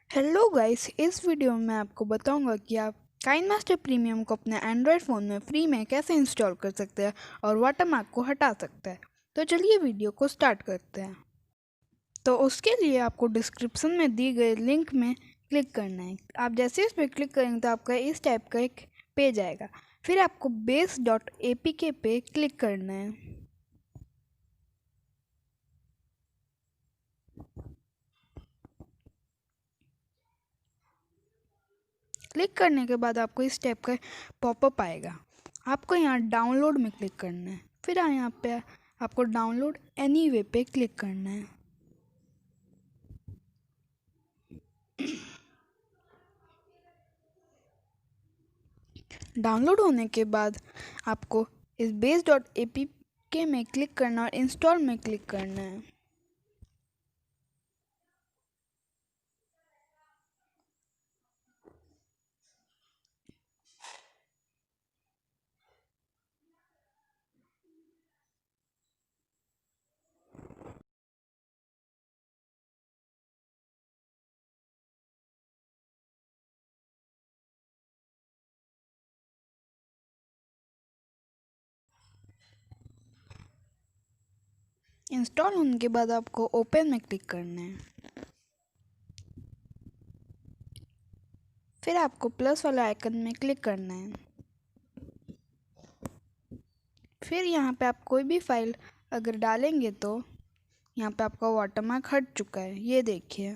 Hello guys, इस video में मैं आपको बताऊंगा कि आप काइनमास्टर प्रीमियम को अपने एंड्रॉयड फ़ोन में फ्री में कैसे इंस्टॉल कर सकते हैं और वाटरमार्क को हटा सकते हैं। तो चलिए वीडियो को स्टार्ट करते हैं। तो उसके लिए आपको डिस्क्रिप्शन में दी गई लिंक में क्लिक करना है। आप जैसे इस पर क्लिक करेंगे तो आपका इस टाइप का एक पेज आएगा। फिर आपको base.apk पे क्लिक करना है। क्लिक करने के बाद आपको इस टाइप का पॉपअप आएगा। आपको यहाँ डाउनलोड में क्लिक करना है। फिर यहाँ पे आपको डाउनलोड एनीवे पे क्लिक करना है। डाउनलोड होने के बाद आपको इस base.apk में क्लिक करना और इंस्टॉल में क्लिक करना है। इंस्टॉल होने के बाद आपको ओपन में क्लिक करना है। फिर आपको प्लस वाला आइकन में क्लिक करना है। फिर यहाँ पे आप कोई भी फाइल अगर डालेंगे तो यहाँ पे आपका वाटरमार्क हट चुका है, ये देखिए।